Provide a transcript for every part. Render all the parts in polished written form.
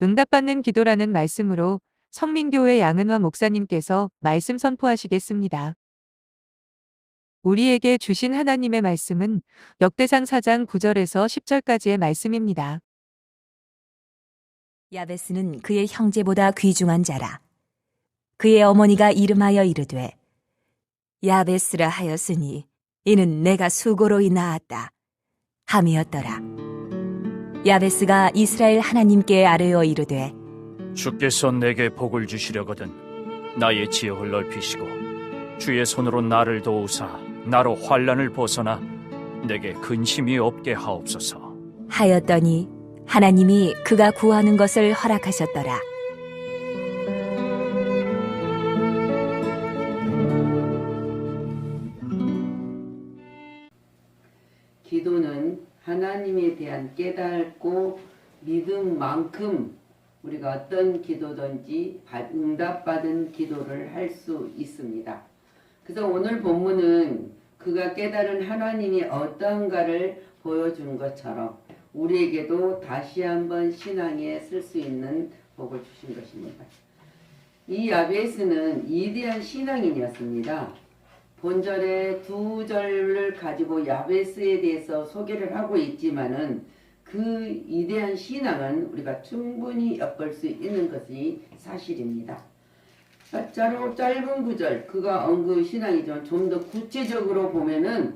응답받는 기도라는 말씀으로 성민교회 양은화 목사님께서 말씀 선포하시겠습니다. 우리에게 주신 하나님의 말씀은 역대상 4장 9절에서 10절까지의 말씀입니다. 야베스는 그의 형제보다 귀중한 자라. 그의 어머니가 이름하여 이르되 야베스라 하였으니 이는 내가 수고로이 낳았다 함이었더라. 야베스가 이스라엘 하나님께 아뢰어 이르되 주께서 내게 복을 주시려거든 나의 지역을 넓히시고 주의 손으로 나를 도우사 나로 환난을 벗어나 내게 근심이 없게 하옵소서 하였더니 하나님이 그가 구하는 것을 허락하셨더라. 기도는 하나님에 대한 깨닫고 믿음만큼 우리가 어떤 기도든지 응답받은 기도를 할 수 있습니다. 그래서 오늘 본문은 그가 깨달은 하나님이 어떤가를 보여준 것처럼 우리에게도 다시 한번 신앙에 쓸 수 있는 복을 주신 것입니다. 이 야베스는 위대한 신앙인이었습니다. 본절의 두 절을 가지고 야베스에 대해서 소개를 하고 있지만은 그 위대한 신앙은 우리가 충분히 엿볼 수 있는 것이 사실입니다. 짧은 구절 그가 언급 신앙이죠. 좀 더 구체적으로 보면은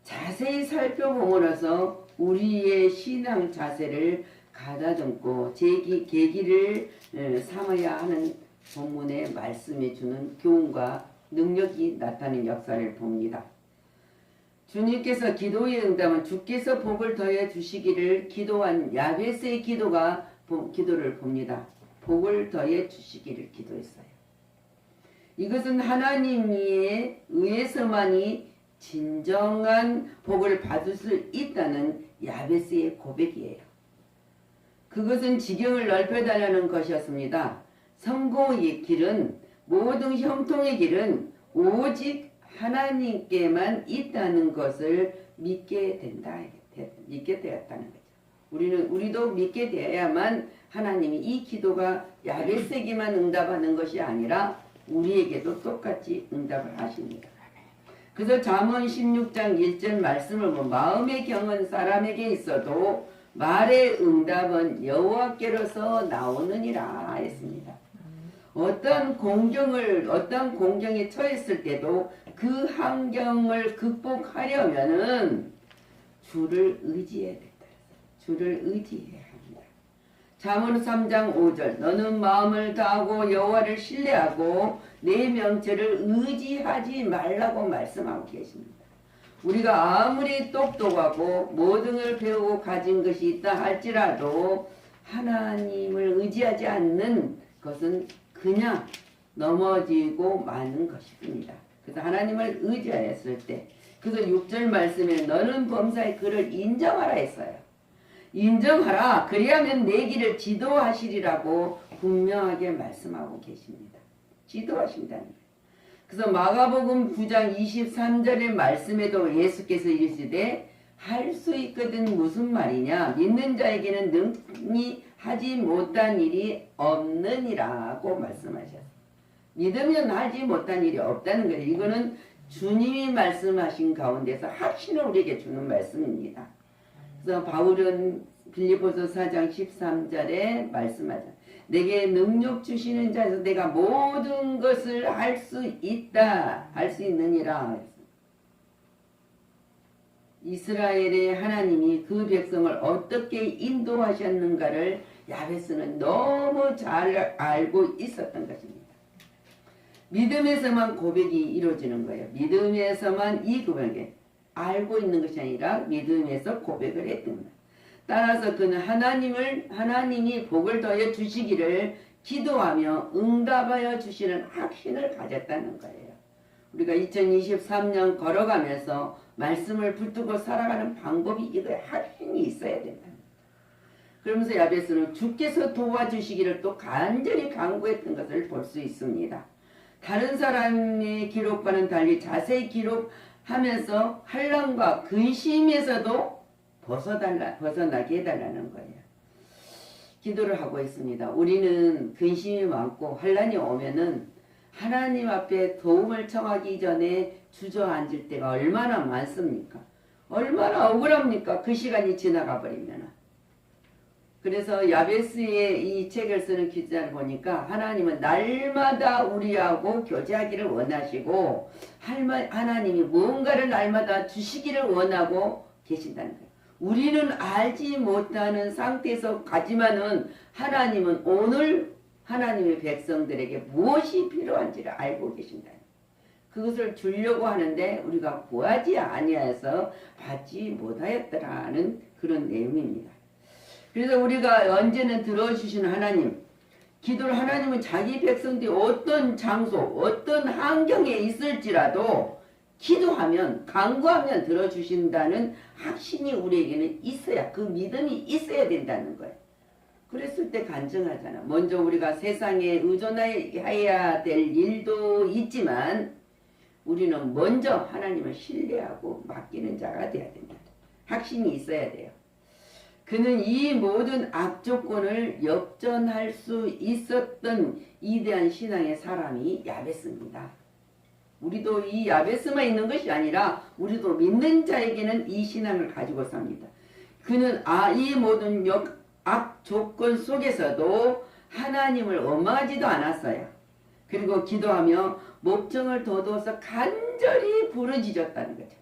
자세히 살펴보면서 우리의 신앙 자세를 가다듬고 계기를 삼아야 하는 본문의 말씀해 주는 교훈과 능력이 나타나는 역사를 봅니다. 주님께서 기도의 응답은 주께서 복을 더해 주시기를 기도한 야베스의 기도를 봅니다. 복을 더해 주시기를 기도했어요. 이것은 하나님에 의해서만이 진정한 복을 받을 수 있다는 야베스의 고백이에요. 그것은 지경을 넓혀달라는 것이었습니다. 성공의 길은 모든 형통의 길은 오직 하나님께만 있다는 것을 믿게 되었다는 거죠. 우리도 믿게 되어야만 하나님이 이 기도가 야베스에게만 응답하는 것이 아니라 우리에게도 똑같이 응답을 하십니다. 그래서 잠언 16장 1절 말씀을 보면 마음의 경은 사람에게 있어도 말의 응답은 여호와께로서 나오느니라 했습니다. 어떤 공경에 처했을 때도 그 환경을 극복하려면은 주를 의지해야 된다. 주를 의지해야 합니다. 잠언 3장 5절 너는 마음을 다하고 여호와를 신뢰하고 내 명철을 의지하지 말라고 말씀하고 계십니다. 우리가 아무리 똑똑하고 모든 걸 배우고 가진 것이 있다 할지라도 하나님을 의지하지 않는 것은 그냥 넘어지고 마는 것입니다. 그래서 하나님을 의지하였을 때 그래서 6절 말씀에 너는 범사의 그를 인정하라 했어요. 인정하라. 그리하면 내 길을 지도하시리라고 분명하게 말씀하고 계십니다. 지도하신다는 거예요. 그래서 마가복음 9장 23절의 말씀에도 예수께서 이르시되 할 수 있거든 무슨 말이냐 믿는 자에게는 능히 하지 못한 일이 없느니라고 말씀하셨어요. 믿으면 하지 못한 일이 없다는 거예요. 이거는 주님이 말씀하신 가운데서 확신을 우리에게 주는 말씀입니다. 그래서 바울은 빌립보서 4장 13절에 말씀하죠. 내게 능력 주시는 자에서 내가 모든 것을 할 수 있다. 할 수 있느니라. 이스라엘의 하나님이 그 백성을 어떻게 인도하셨는가를 야베스는 너무 잘 알고 있었던 것입니다. 믿음에서만 고백이 이루어지는 거예요. 믿음에서만 이 고백을 알고 있는 것이 아니라 믿음에서 고백을 했던 거예요. 따라서 그는 하나님이 복을 더해 주시기를 기도하며 응답하여 주시는 확신을 가졌다는 거예요. 우리가 2023년 걸어가면서 말씀을 붙들고 살아가는 방법이 이거에 확신이 있어야 된다. 그러면서 야베스는 주께서 도와주시기를 또 간절히 간구했던 것을 볼 수 있습니다. 다른 사람의 기록과는 달리 자세히 기록하면서 환난과 근심에서도 벗어나게 해달라는 거예요. 기도를 하고 있습니다. 우리는 근심이 많고 환란이 오면은 하나님 앞에 도움을 청하기 전에 주저앉을 때가 얼마나 많습니까? 얼마나 억울합니까? 그 시간이 지나가 버리면. 그래서 야베스의 이 책을 쓰는 기자를 보니까 하나님은 날마다 우리하고 교제하기를 원하시고 하나님이 무언가를 날마다 주시기를 원하고 계신다는 거예요. 우리는 알지 못하는 상태에서 가지만은 하나님은 오늘 하나님의 백성들에게 무엇이 필요한지를 알고 계신다. 그것을 주려고 하는데 우리가 구하지 아니하여서 받지 못하였더라는 그런 내용입니다. 그래서 우리가 언제는 들어주시는 하나님, 기도를 하나님은 자기 백성들이 어떤 장소, 어떤 환경에 있을지라도 기도하면, 간구하면 들어주신다는 확신이 우리에게는 있어야, 그 믿음이 있어야 된다는 거예요. 그랬을 때 간증하잖아. 먼저 우리가 세상에 의존해야 될 일도 있지만 우리는 먼저 하나님을 신뢰하고 맡기는 자가 되어야 된다. 확신이 있어야 돼요. 그는 이 모든 악조건을 역전할 수 있었던 위대한 신앙의 사람이 야베스입니다. 우리도 이 야베스만 있는 것이 아니라 우리도 믿는 자에게는 이 신앙을 가지고 삽니다. 그는 이 모든 악조건 속에서도 하나님을 원망하지도 않았어요. 그리고 기도하며 목청을 돋워서 간절히 부르짖었다는 거죠.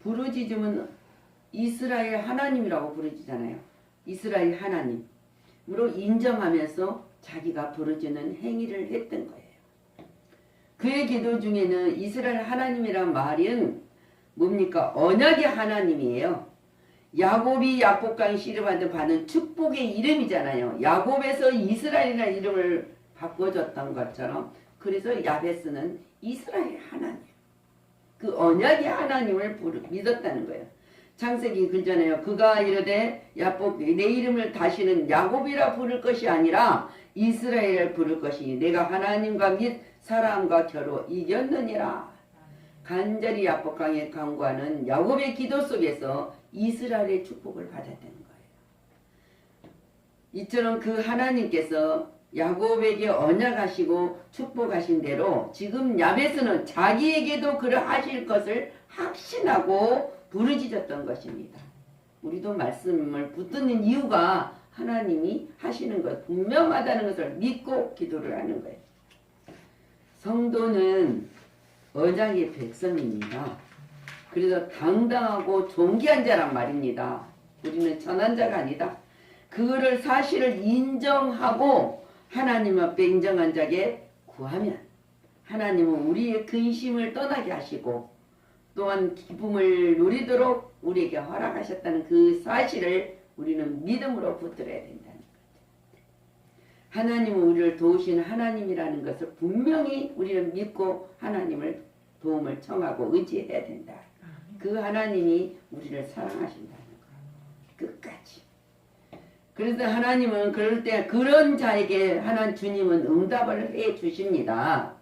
부르짖으면 이스라엘 하나님이라고 부르짖잖아요. 이스라엘 하나님으로 인정하면서 자기가 부르짖는 행위를 했던 거예요. 그의 기도 중에는 이스라엘 하나님이란 말은 뭡니까? 언약의 하나님이에요. 야곱이 야복강 씨를 받은 축복의 이름이잖아요. 야곱에서 이스라엘이라는 이름을 바꿔줬던 것처럼, 그래서 야베스는 이스라엘 하나님, 그 언약의 하나님을 믿었다는 거예요. 창세기 글잖아요. 그가 이르되 야복 내 이름을 다시는 야곱이라 부를 것이 아니라 이스라엘을 부를 것이니 내가 하나님과 및 사람과 겨루 이겼느니라. 간절히 야복강에 간구하는 야곱의 기도 속에서 이스라엘의 축복을 받았다는 거예요. 이처럼 그 하나님께서 야곱에게 언약하시고 축복하신 대로 지금 야베스는 자기에게도 그러하실 것을 확신하고 부르짖었던 것입니다. 우리도 말씀을 붙드는 이유가 하나님이 하시는 것, 분명하다는 것을 믿고 기도를 하는 거예요. 성도는 언약의 백성입니다. 그래서 당당하고 존귀한 자란 말입니다. 우리는 천한 자가 아니다. 그거를 사실을 인정하고 하나님 앞에 인정한 자에게 구하면 하나님은 우리의 근심을 떠나게 하시고 또한 기쁨을 누리도록 우리에게 허락하셨다는 그 사실을 우리는 믿음으로 붙들어야 된다는 거죠. 하나님은 우리를 도우신 하나님이라는 것을 분명히 우리는 믿고 하나님을 도움을 청하고 의지해야 된다. 그 하나님이 우리를 사랑하신다는 거예요. 끝까지. 그래서 하나님은 그럴 때 그런 자에게 주님은 응답을 해 주십니다.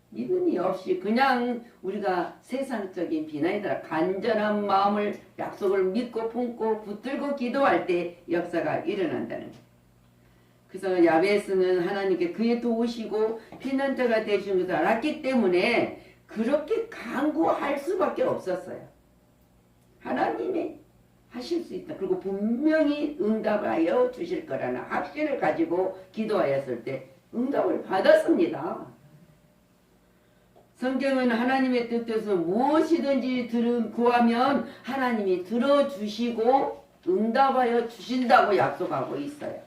믿음이 없이 그냥 우리가 세상적인 비난이더라 간절한 마음을 약속을 믿고 품고 붙들고 기도할 때 역사가 일어난다는 거예요. 그래서 야베스는 하나님께 그의 도우시고 피난처가 되신 것을 알았기 때문에 그렇게 간구할 수밖에 없었어요. 하나님이 하실 수 있다. 그리고 분명히 응답하여 주실 거라는 확신을 가지고 기도하였을 때 응답을 받았습니다. 성경은 하나님의 뜻에서 무엇이든지 구하면 하나님이 들어주시고 응답하여 주신다고 약속하고 있어요.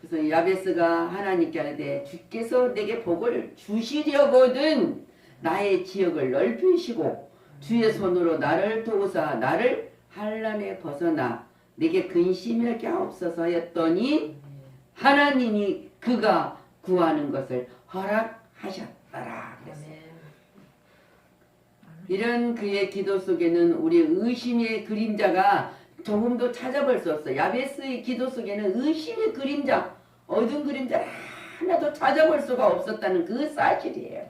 그래서 야베스가 하나님께 하는데 주께서 내게 복을 주시려거든 나의 지역을 넓히시고 주의 손으로 나를 도우사 나를 환난에 벗어나 내게 근심하게 하옵소서 했더니 하나님이 그가 구하는 것을 허락하셨더라 그랬어요. 이런 그의 기도 속에는 우리의 의심의 그림자가 조금도 찾아볼 수 없어요. 야베스의 기도 속에는 의심의 그림자, 어두운 그림자 하나도 찾아볼 수가 없었다는 그 사실이에요.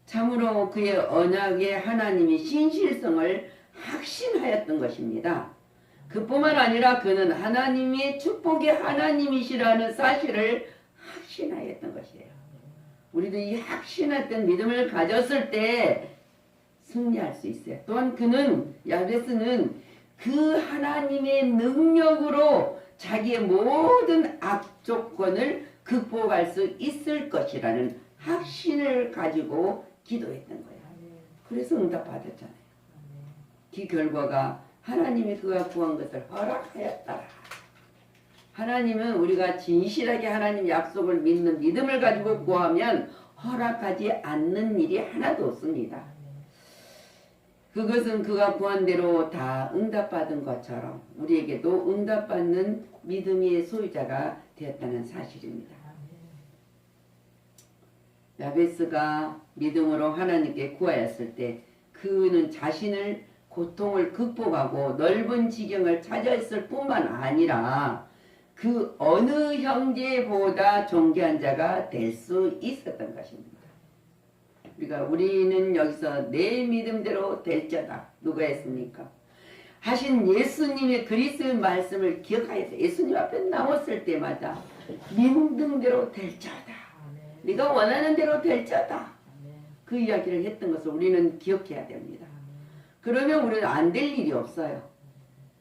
참으로 그의 언약의 하나님이 신실성을 확신하였던 것입니다. 그뿐만 아니라 그는 하나님의 축복의 하나님이시라는 사실을 확신하였던 것이에요. 우리도 이 확신했던 믿음을 가졌을 때 승리할 수 있어요. 또한 그는, 야베스는 그 하나님의 능력으로 자기의 모든 악조건을 극복할 수 있을 것이라는 확신을 가지고 기도했던 거예요. 그래서 응답받았잖아요. 그 결과가 하나님이 그가 구한 것을 허락하였다. 하나님은 우리가 진실하게 하나님 약속을 믿는 믿음을 가지고 구하면 허락하지 않는 일이 하나도 없습니다. 그것은 그가 구한 대로 다 응답받은 것처럼 우리에게도 응답받는 믿음의 소유자가 되었다는 사실입니다. 야베스가 믿음으로 하나님께 구하였을 때 그는 자신을 고통을 극복하고 넓은 지경을 차지했을 뿐만 아니라 그 어느 형제보다 존귀한 자가 될 수 있었던 것입니다. 우리는 여기서 내 믿음대로 될자다. 누가 했습니까? 하신 예수님의 그리스도의 말씀을 기억하여야 돼. 예수님 앞에 나왔을 때마다 믿음대로 될자다. 네가 원하는 대로 될자다. 그 이야기를 했던 것을 우리는 기억해야 됩니다. 그러면 우리는 안 될 일이 없어요.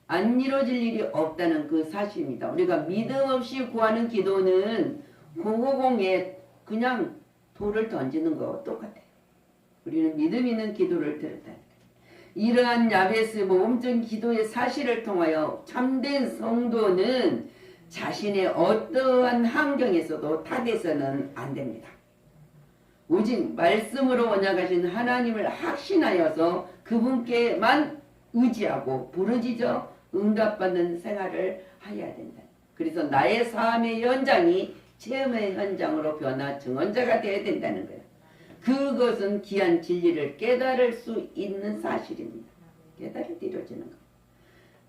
안 이루어질 일이 없다는 그 사실입니다. 우리가 믿음 없이 구하는 기도는 공허공에 그냥 돌을 던지는 거와 똑같아요. 우리는 믿음 있는 기도를 드렸다. 이러한 야베스 모범적인 기도의 사실을 통하여 참된 성도는 자신의 어떠한 환경에서도 탓해서는 안 됩니다. 오직 말씀으로 언약하신 하나님을 확신하여서 그분께만 의지하고 부르짖어 응답받는 생활을 해야 된다. 그래서 나의 삶의 현장이 체험의 현장으로 변화 증언자가 되어야 된다는 거예요. 그것은 귀한 진리를 깨달을 수 있는 사실입니다. 깨달을 이루어지는 것.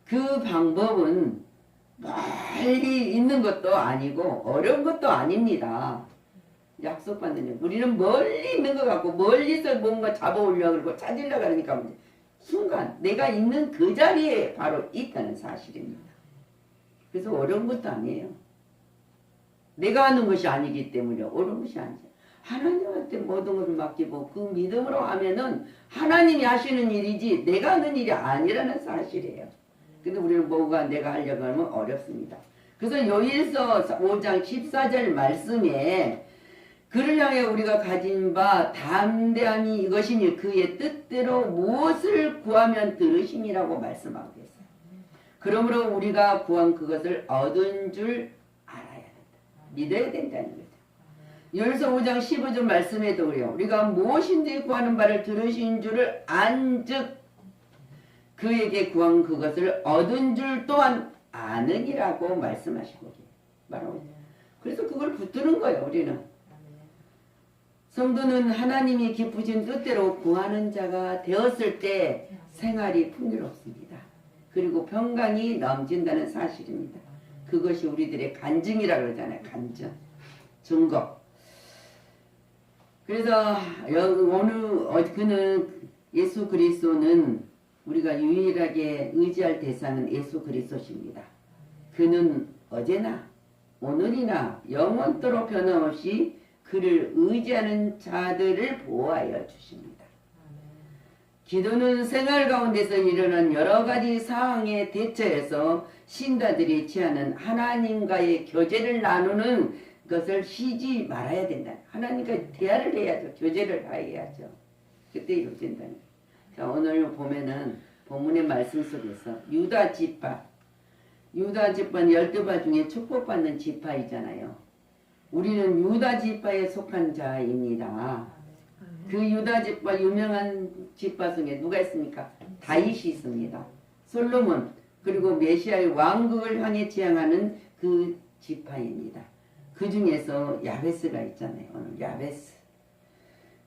그 방법은 멀리 있는 것도 아니고 어려운 것도 아닙니다. 약속받는 일. 우리는 멀리 있는 것 같고 멀리서 뭔가 잡아오려고 그러고 찾으려고 하니까 순간 내가 있는 그 자리에 바로 있다는 사실입니다. 그래서 어려운 것도 아니에요. 내가 하는 것이 아니기 때문에 어려운 것이 아니죠. 하나님한테 모든 것을 맡기고 그 믿음으로 하면은 하나님이 하시는 일이지 내가 하는 일이 아니라는 사실이에요. 근데 우리는 뭐가 내가 하려고 하면 어렵습니다. 그래서 요일서 5장 14절 말씀에 그를 향해 우리가 가진 바 담대함이 이것이니 그의 뜻대로 무엇을 구하면 들으심이라고 말씀하고 있어요. 그러므로 우리가 구한 그것을 얻은 줄 알아야 된다. 믿어야 된다는 거죠. 요일서 5장 15절 말씀에도 그래요. 우리가 무엇인지 구하는 바를 들으신 줄을 안즉 그에게 구한 그것을 얻은 줄 또한 아느니라고 말씀하시고 말하고 있어요. 그래서 그걸 붙드는 거예요. 우리는. 성도는 하나님이 기쁘신 뜻대로 구하는 자가 되었을 때 생활이 풍요롭습니다. 그리고 평강이 넘친다는 사실입니다. 그것이 우리들의 간증이라고 그러잖아요. 간증. 증거. 그래서 그는 예수 그리스도는 우리가 유일하게 의지할 대상은 예수 그리스도십니다. 그는 어제나 오늘이나 영원토록 변함없이 그를 의지하는 자들을 보호하여 주십니다. 기도는 생활 가운데서 일어난 여러 가지 상황에 대처해서 신자들이 취하는 하나님과의 교제를 나누는 것을 쉬지 말아야 된다. 하나님과 대화를 해야죠. 교제를 해야죠. 그때 이루어진다는 거예요. 자, 오늘 보면은 본문의 말씀 속에서 유다 지파 12파 중에 축복받는 지파이잖아요. 우리는 유다 지파에 속한 자입니다. 그 유다 지파 유명한 지파 중에 누가 있습니까? 다윗이 있습니다. 솔로몬 그리고 메시아의 왕국을 향해 지향하는 그 지파입니다. 그 중에서 야베스가 있잖아요. 오늘 야베스.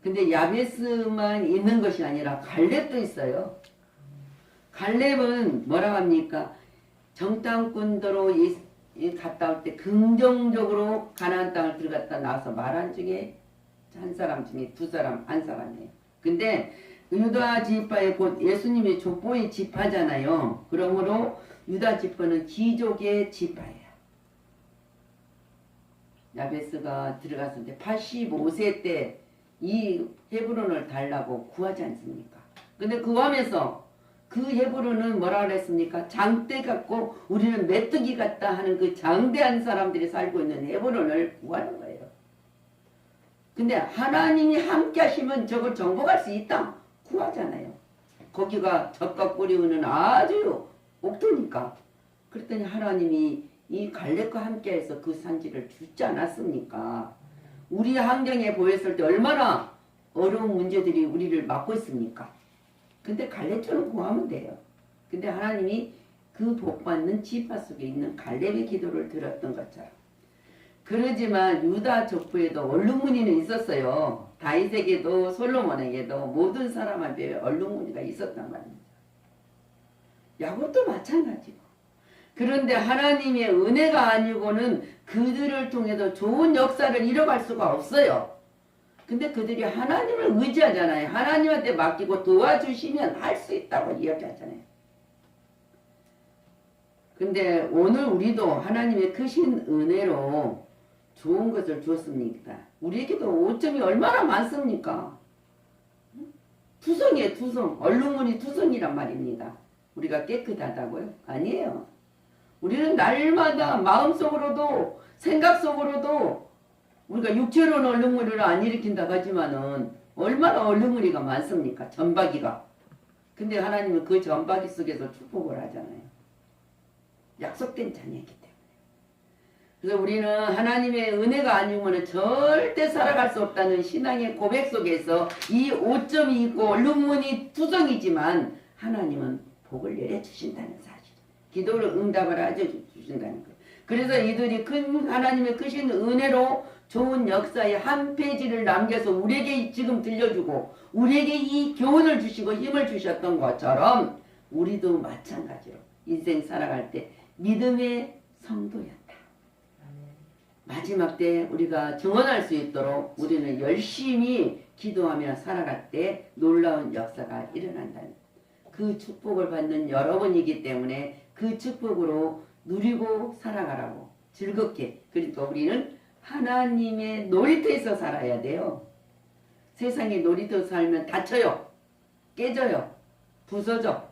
근데 야베스만 있는 것이 아니라 갈렙도 있어요. 갈렙은 뭐라고 합니까? 정탐꾼도로 갔다 올 때 긍정적으로 가나안 땅을 들어갔다 나와서 말한 중에 한 사람 중에 두 사람, 한 사람이에요. 근데 유다 지파의 곧 예수님의 족보의 지파잖아요. 그러므로 유다 지파는 귀족의 지파예요. 야베스가 들어갔을 때 85세 때 이 헤브론을 달라고 구하지 않습니까? 근데 구하면서 그 헤브론은 뭐라 그랬습니까? 장대 같고 우리는 메뚜기 같다 하는 그 장대한 사람들이 살고 있는 헤브론을 구하는 거예요. 근데 하나님이 함께 하시면 저걸 정복할 수 있다 구하잖아요. 거기가 젖과 꿀이 흐르는 아주 옥토니까. 그랬더니 하나님이 이 갈렙과 함께해서 그 산지를 주지 않았습니까? 우리 환경에 보였을 때 얼마나 어려운 문제들이 우리를 막고 있습니까? 근데 갈렙처럼 구하면 돼요. 근데 하나님이 그 복받는 지파 속에 있는 갈렙의 기도를 들었던 것처럼. 그러지만 유다 족보에도 얼룩무늬는 있었어요. 다윗에게도 솔로몬에게도 모든 사람한테 얼룩무늬가 있었단 말입니다. 야곱도 마찬가지고. 그런데 하나님의 은혜가 아니고는 그들을 통해서 좋은 역사를 이뤄갈 수가 없어요. 근데 그들이 하나님을 의지하잖아요. 하나님한테 맡기고 도와주시면 할 수 있다고 이야기하잖아요. 근데 오늘 우리도 하나님의 크신 은혜로 좋은 것을 주었습니까? 우리에게도 5점이 얼마나 많습니까? 투성이에요, 투성. 얼룩무늬 투성이란 말입니다. 우리가 깨끗하다고요? 아니에요. 우리는 날마다 마음속으로도 생각 속으로도 우리가 육체로는 얼룩무늬를 안 일으킨다고 하지만은 얼마나 얼룩무늬가 많습니까? 점박이가. 근데 하나님은 그 점박이 속에서 축복을 하잖아요. 약속된 자녀이기 때문에. 그래서 우리는 하나님의 은혜가 아니면 절대 살아갈 수 없다는 신앙의 고백 속에서 이 5점이 있고 얼룩무늬 투성이지만 하나님은 복을 내려주신다는 사실. 기도를 응답을 해주신다는 거예요. 그래서 이들이 큰 하나님의 크신 은혜로 좋은 역사의 한 페이지를 남겨서 우리에게 지금 들려주고 우리에게 이 교훈을 주시고 힘을 주셨던 것처럼 우리도 마찬가지로 인생 살아갈 때 믿음의 성도였다. 마지막 때 우리가 증언할 수 있도록 우리는 열심히 기도하며 살아갈 때 놀라운 역사가 일어난다는 그 축복을 받는 여러분이기 때문에 그 축복으로 누리고 살아가라고 즐겁게. 그러니까 우리는 하나님의 놀이터에서 살아야 돼요. 세상에 놀이터 살면 다쳐요. 깨져요. 부서져.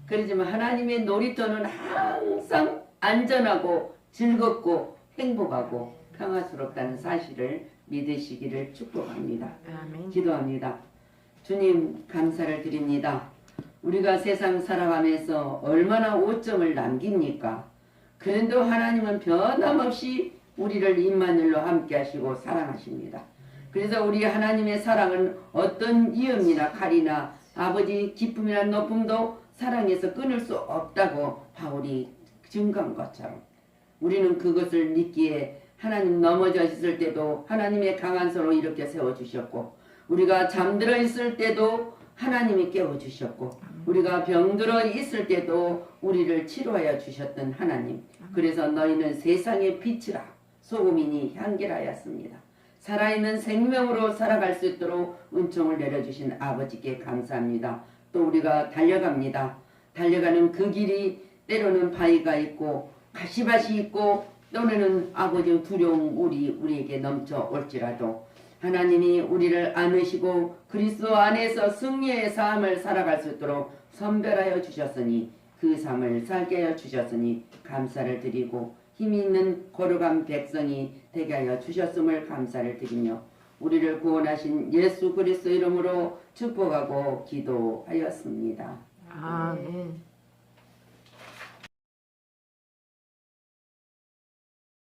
그렇지만 하나님의 놀이터는 항상 안전하고 즐겁고 행복하고 평화스럽다는 사실을 믿으시기를 축복합니다. 아멘. 기도합니다. 주님 감사를 드립니다. 우리가 세상 살아가면서 얼마나 오점을 남깁니까? 그런데 하나님은 변함없이 우리를 임마누엘로 함께 하시고 사랑하십니다. 그래서 우리 하나님의 사랑은 어떤 위험이나 칼이나 아버지 기쁨이나 높음도 사랑에서 끊을 수 없다고 바울이 증거한 것처럼 우리는 그것을 믿기에 하나님 넘어져 있을 때도 하나님의 강한 손으로 이렇게 세워주셨고 우리가 잠들어 있을 때도 하나님이 깨워주셨고 우리가 병들어 있을 때도 우리를 치료하여 주셨던 하나님. 그래서 너희는 세상의 빛이라 소금이니 향기라였습니다. 살아있는 생명으로 살아갈 수 있도록 은총을 내려주신 아버지께 감사합니다. 또 우리가 달려갑니다. 달려가는 그 길이 때로는 바위가 있고 가시밭이 있고 또는 아버지 두려움 우리에게 넘쳐 올지라도 하나님이 우리를 안으시고 그리스도 안에서 승리의 삶을 살아갈 수 있도록 선별하여 주셨으니 그 삶을 살게 하여 주셨으니 감사를 드리고 힘이 있는 거룩한 백성이 되게 하여 주셨음을 감사를 드리며 우리를 구원하신 예수 그리스도 이름으로 축복하고 기도하였습니다. 아멘.